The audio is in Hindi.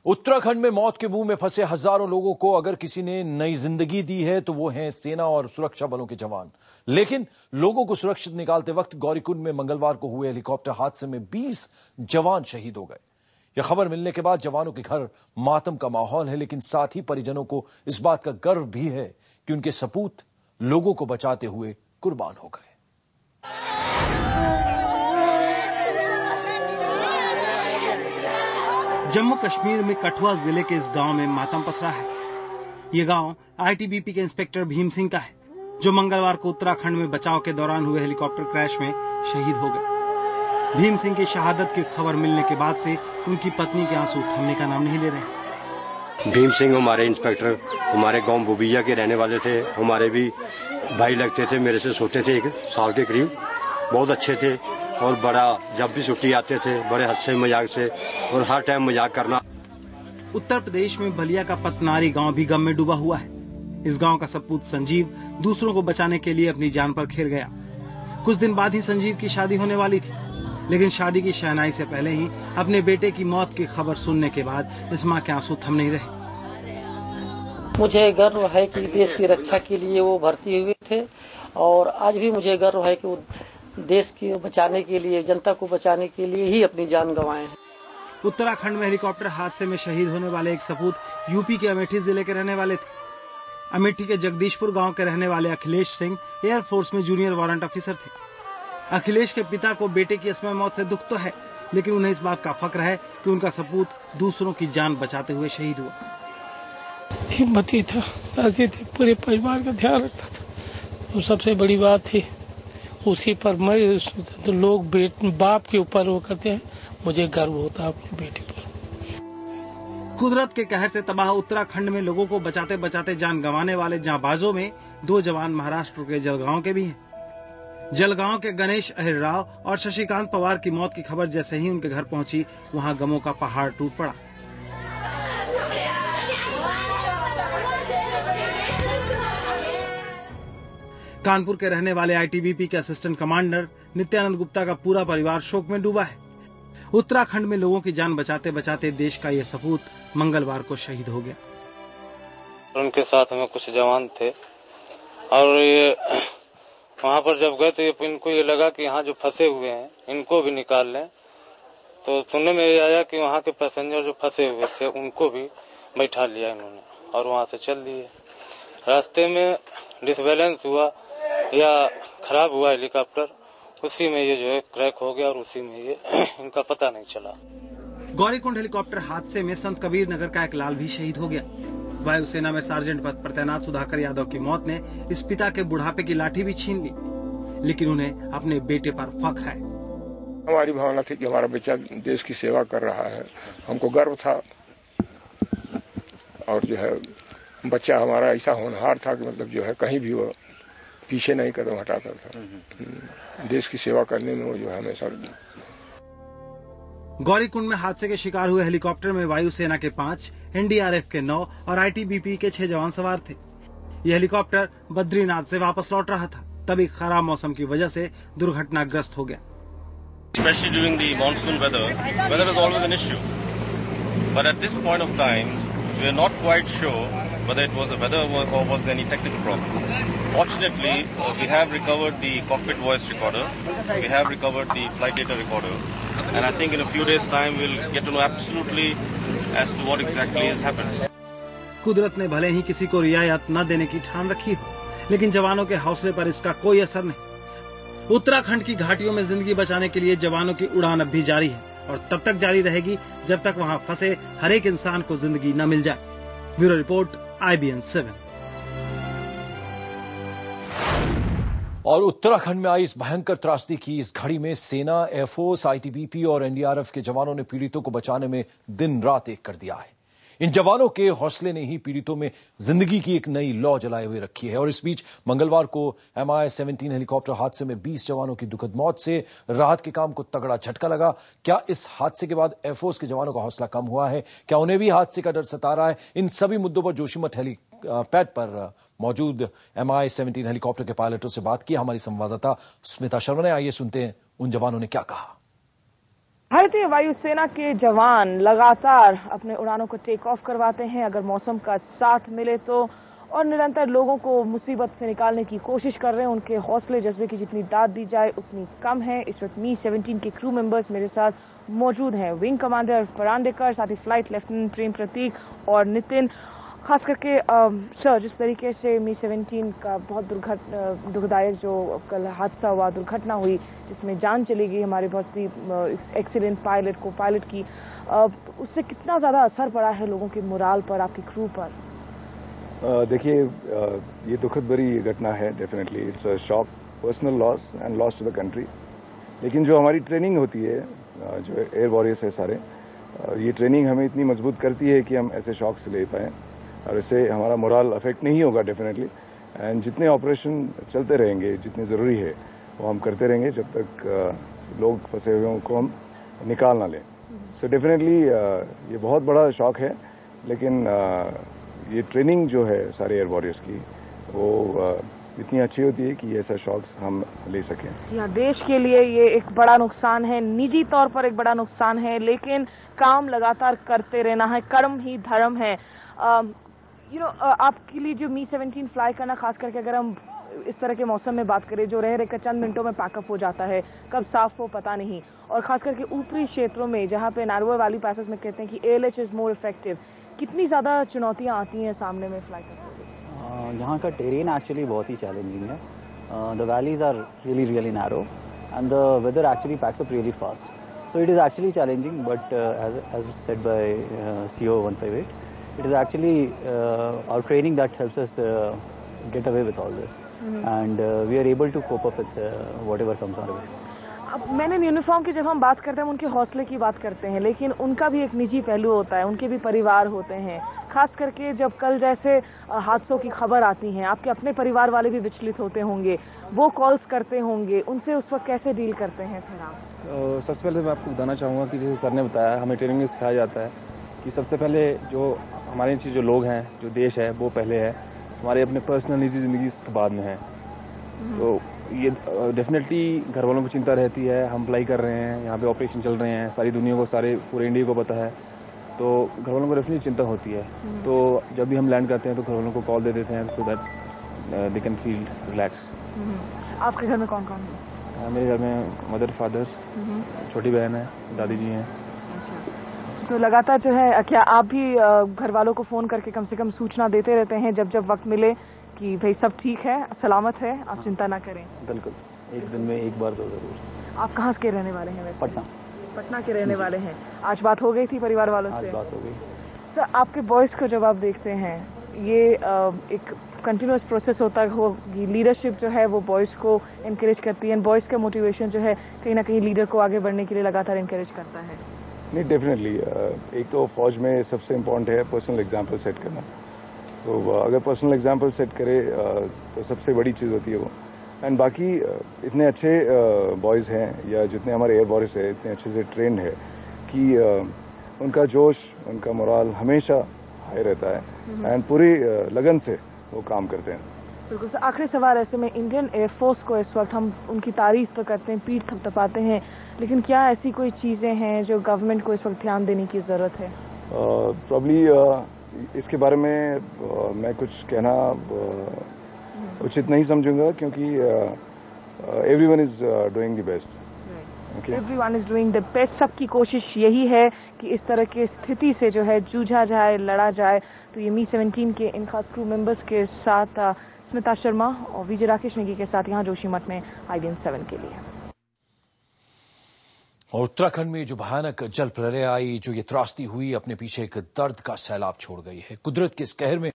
उत्तराखंड में मौत के मुंह में फंसे हजारों लोगों को अगर किसी ने नई जिंदगी दी है तो वो हैं सेना और सुरक्षा बलों के जवान। लेकिन लोगों को सुरक्षित निकालते वक्त गौरीकुंड में मंगलवार को हुए हेलीकॉप्टर हादसे में 20 जवान शहीद हो गए। यह खबर मिलने के बाद जवानों के घर मातम का माहौल है, लेकिन साथ ही परिजनों को इस बात का गर्व भी है कि उनके सपूत लोगों को बचाते हुए कुर्बान हो गए। जम्मू कश्मीर में कठुआ जिले के इस गांव में मातम पसरा है। ये गांव आईटीबीपी के इंस्पेक्टर भीम सिंह का है, जो मंगलवार को उत्तराखंड में बचाव के दौरान हुए हेलीकॉप्टर क्रैश में शहीद हो गए। भीम सिंह की शहादत की खबर मिलने के बाद से उनकी पत्नी के आंसू थमने का नाम नहीं ले रहे। भीम सिंह हमारे इंस्पेक्टर, हमारे गांव बुबिया के रहने वाले थे। हमारे भी भाई लगते थे, मेरे से छोटे थे 1 साल के करीब। बहुत अच्छे थे और बड़ा जब भी छुट्टी आते थे बड़े हंसे मजाक से और हर टाइम मजाक करना। उत्तर प्रदेश में बलिया का पतनारी गांव भी गम में डूबा हुआ है। इस गांव का सपूत संजीव दूसरों को बचाने के लिए अपनी जान पर खेल गया। कुछ दिन बाद ही संजीव की शादी होने वाली थी, लेकिन शादी की शहनाई से पहले ही अपने बेटे की मौत की खबर सुनने के बाद इस मां के आंसू थम नहीं रहे। मुझे गर्व है कि देश की रक्षा के लिए वो भर्ती हुए थे और आज भी मुझे गर्व है कि वो देश को बचाने के लिए, जनता को बचाने के लिए ही अपनी जान गंवाए हैं। उत्तराखंड में हेलीकॉप्टर हादसे में शहीद होने वाले एक सपूत यूपी के अमेठी जिले के रहने वाले थे। अमेठी के जगदीशपुर गांव के रहने वाले अखिलेश सिंह एयरफोर्स में जूनियर वारंट ऑफिसर थे। अखिलेश के पिता को बेटे की असमय मौत से दुख तो है, लेकिन उन्हें इस बात का फक्र है कि उनका सपूत दूसरों की जान बचाते हुए शहीद हुआ। हिम्मती था, साहसी थे, पूरे परिवार का ध्यान रखता था, वो सबसे बड़ी बात थी। उसी पर मैं तो लोग बाप के ऊपर वो करते हैं, मुझे गर्व होता है अपनी बेटी पर। कुदरत के कहर से तबाह उत्तराखंड में लोगों को बचाते बचाते जान गंवाने वाले जांबाजों में 2 जवान महाराष्ट्र के जलगांव के भी हैं। जलगांव के गणेश अहिरराव और शशिकांत पवार की मौत की खबर जैसे ही उनके घर पहुंची, वहां गमों का पहाड़ टूट पड़ा। कानपुर के रहने वाले आईटीबीपी के असिस्टेंट कमांडर नित्यानंद गुप्ता का पूरा परिवार शोक में डूबा है। उत्तराखंड में लोगों की जान बचाते बचाते देश का यह सपूत मंगलवार को शहीद हो गया। उनके साथ में कुछ जवान थे और ये वहां पर जब गए तो इनको ये लगा कि यहाँ जो फंसे हुए हैं इनको भी निकाल लें। तो सुनने में ये आया कि वहाँ के पैसेंजर जो फंसे हुए थे उनको भी बैठा लिया इन्होंने और वहां से चल दिए। रास्ते में डिसबैलेंस हुआ या खराब हुआ हेलीकॉप्टर, उसी में ये जो है क्रैक हो गया और उसी में ये इनका पता नहीं चला। गौरीकुंड हेलीकॉप्टर हादसे में संत कबीर नगर का एक लाल भी शहीद हो गया। वायुसेना में सार्जेंट पद पर तैनात सुधाकर यादव की मौत ने इस पिता के बुढ़ापे की लाठी भी छीन ली, लेकिन उन्हें अपने बेटे पर फख्र है। हमारी भावना थी कि हमारा बच्चा देश की सेवा कर रहा है, हमको गर्व था और जो है बच्चा हमारा ऐसा होनहार था कि मतलब जो है कहीं भी वो पीछे नहीं कदम हटाता था। देश की सेवा करने में वो जो है हमेशा। गौरीकुंड में हादसे के शिकार हुए हेलीकॉप्टर में वायुसेना के 5, एनडीआरएफ के 9 और आईटीबीपी के 6 जवान सवार थे। यह हेलीकॉप्टर बद्रीनाथ से वापस लौट रहा था, तभी खराब मौसम की वजह से दुर्घटनाग्रस्त हो गया। Especially during the monsoon weather is always an issue. But at this point of time, we are not quite sure whether it was the weather or was there any technical problem. Fortunately, we have recovered the cockpit voice recorder, we have recovered the flight data recorder, and I think in a few days' time we'll get to know absolutely as to what exactly has happened. कुदरत ने भले ही किसी को रियायत न देने की ठान रखी हो, लेकिन जवानों के हौसले पर इसका कोई असर नहीं। उत्तराखंड की घाटियों में जिंदगी बचाने के लिए जवानों की उड़ान अब भी जारी है और तब तक जारी रहेगी जब तक वहां फंसे हर एक इंसान को जिंदगी न मिल जाए। Bureau report, IBN 7। और उत्तराखंड में आई इस भयंकर त्रासदी की इस घड़ी में सेना, एयरफोर्स, आईटीबीपी और एनडीआरएफ के जवानों ने पीड़ितों को बचाने में दिन रात एक कर दिया है। इन जवानों के हौसले ने ही पीड़ितों में जिंदगी की एक नई लौ जलाए हुए रखी है। और इस बीच मंगलवार को MI-17 हेलीकॉप्टर हादसे में 20 जवानों की दुखद मौत से राहत के काम को तगड़ा झटका लगा। क्या इस हादसे के बाद एयरफोर्स के जवानों का हौसला कम हुआ है? क्या उन्हें भी हादसे का डर सता रहा है? इन सभी मुद्दों पर जोशीमठ हेलीपैड पर मौजूद MI-17 हेलीकॉप्टर के पायलटों से बात की हमारी संवाददाता स्मिता शर्मा ने। आइए सुनते हैं उन जवानों ने क्या कहा। भारतीय वायुसेना के जवान लगातार अपने उड़ानों को टेक ऑफ करवाते हैं अगर मौसम का साथ मिले तो, और निरंतर लोगों को मुसीबत से निकालने की कोशिश कर रहे हैं। उनके हौसले जज्बे की जितनी दाद दी जाए उतनी कम है। इस वक्त मी-17 के क्रू मेंबर्स मेरे साथ मौजूद हैं। विंग कमांडर फरांडेकर, साथ ही फ्लाइट लेफ्टिनेंट प्रेम प्रतीक और नितिन। खास करके सर, जिस तरीके से मी-17 का बहुत दुखदायक जो कल हादसा हुआ, दुर्घटना हुई जिसमें जान चली गई हमारे बहुत ही एक्सीलेंट पायलट को पायलट की, उससे कितना ज्यादा असर पड़ा है लोगों के मोराल पर, आपकी क्रू पर? देखिए, ये दुखद भरी घटना है। Definitely it's a shock, personal loss and loss to the country. लेकिन जो हमारी ट्रेनिंग होती है, जो एयर वॉरियर्स है सारे, ये ट्रेनिंग हमें इतनी मजबूत करती है कि हम ऐसे शॉक से ले पाएँ और इससे हमारा मोरल अफेक्ट नहीं होगा डेफिनेटली। एंड जितने ऑपरेशन चलते रहेंगे, जितने ज़रूरी है वो हम करते रहेंगे जब तक लोग फंसे हुए को हम निकाल ना लें। सो डेफिनेटली ये बहुत बड़ा शॉक है, लेकिन ये ट्रेनिंग जो है सारे एयर वॉरियर्स की, वो इतनी अच्छी होती है कि ऐसा शॉक्स हम ले सकें। जी, देश के लिए ये एक बड़ा नुकसान है, निजी तौर पर एक बड़ा नुकसान है, लेकिन काम लगातार करते रहना है, कर्म ही धर्म है। आपके लिए जो मी-17 फ्लाई करना, खास करके अगर हम इस तरह के मौसम में बात करें जो रह रहकर चंद मिनटों में पैकअप हो जाता है, कब साफ हो पता नहीं, और खास करके ऊपरी क्षेत्रों में जहां पे नारवा वैली पैसेज में कहते हैं कि ALH इज मोर इफेक्टिव, कितनी ज्यादा चुनौतियां आती हैं सामने में फ्लाई करते हुए? यहाँ का टेरेन एक्चुअली बहुत ही चैलेंजिंग है। The valleys are really narrow and the weather actually packs up really fast, so it is actually challenging, but as said by CO 158, it is actually our training that helps us get away with all this, and we are able to cope up with whatever comes our way. अब मैंने यूनिफॉर्म की जब हम बात करते हैं, उनके हौसले की बात करते हैं, लेकिन उनका भी एक निजी पहलू होता है, उनके भी परिवार होते हैं। खास करके जब कल जैसे हादसों की खबर आती है, आपके अपने परिवार वाले भी विचलित होते होंगे, वो कॉल्स करते होंगे, उनसे उस वक्त कैसे डील करते हैं फिर आप? सबसे पहले मैं आपको बताना चाहूँगा कि जैसे सर ने बताया, हमें ट्रेनिंग में सिखाया जाता है कि सबसे पहले जो हमारे नीचे जो लोग हैं, जो देश है, वो पहले है, हमारे अपने पर्सनल निजी जिंदगी उसके बाद में है। तो ये डेफिनेटली घर वालों को चिंता रहती है। हम अप्लाई कर रहे हैं, यहाँ पे ऑपरेशन चल रहे हैं, सारी दुनिया को, सारे पूरे इंडिया को पता है, तो घर वालों को डेफिनेटली चिंता होती है। तो जब भी हम लैंड करते हैं तो घर वालों को कॉल दे देते हैं so that they can feel relax. आपके घर में कौन कौन है? मेरे घर में मदर, फादर, छोटी बहन है, दादी जी हैं। तो लगातार जो है, क्या आप भी घर वालों को फोन करके कम से कम सूचना देते रहते हैं जब जब वक्त मिले कि भाई सब ठीक है, सलामत है, आप चिंता ना करें? बिल्कुल, एक दिन में एक बार तो जरूर। आप कहाँ के रहने वाले हैं वैसे? पटना के रहने वाले हैं। आज बात हो गई थी परिवार वालों से? आज बात हो गई। सर, आपके बॉयज को जब आप देखते हैं, ये एक कंटिन्यूस प्रोसेस होता है, लीडरशिप जो है वो बॉयज को इनकरेज करती है, बॉयज का मोटिवेशन जो है कहीं ना कहीं लीडर को आगे बढ़ने के लिए लगातार इनकरेज करता है। नहीं, डेफिनेटली एक तो फौज में सबसे इम्पोर्टेंट है पर्सनल एग्जाम्पल सेट करना। तो अगर पर्सनल एग्जाम्पल सेट करे तो सबसे बड़ी चीज़ होती है वो। एंड बाकी इतने अच्छे बॉयज़ हैं, या जितने हमारे एयर वॉरियर्स है, इतने अच्छे से ट्रेंड है कि उनका जोश, उनका मोराल हमेशा हाई रहता है एंड पूरी लगन से वो काम करते हैं। बिल्कुल सर, आखिरी सवाल ऐसे में, इंडियन एयरफोर्स को इस वक्त हम उनकी तारीफ तो करते हैं, पीठ थपथपाते हैं, लेकिन क्या ऐसी कोई चीजें हैं जो गवर्नमेंट को इस वक्त ध्यान देने की जरूरत है? प्रॉब्ली इसके बारे में मैं कुछ कहना उचित नहीं समझूंगा, क्योंकि everyone is doing the best. Everyone is doing the best. सबकी कोशिश यही है कि इस तरह की स्थिति से जो है जूझा जाए, लड़ा जाए। तो ये मी-17 के इन खास क्रू मेंबर्स के साथ स्मिता शर्मा और विजय राकेश नेगी के साथ यहाँ जोशीमठ में IBN 7 के लिए। और उत्तराखंड में जो भयानक जल प्रलय आई, जो ये त्रासदी हुई, अपने पीछे एक दर्द का सैलाब छोड़ गई है। कुदरत के इस कहर में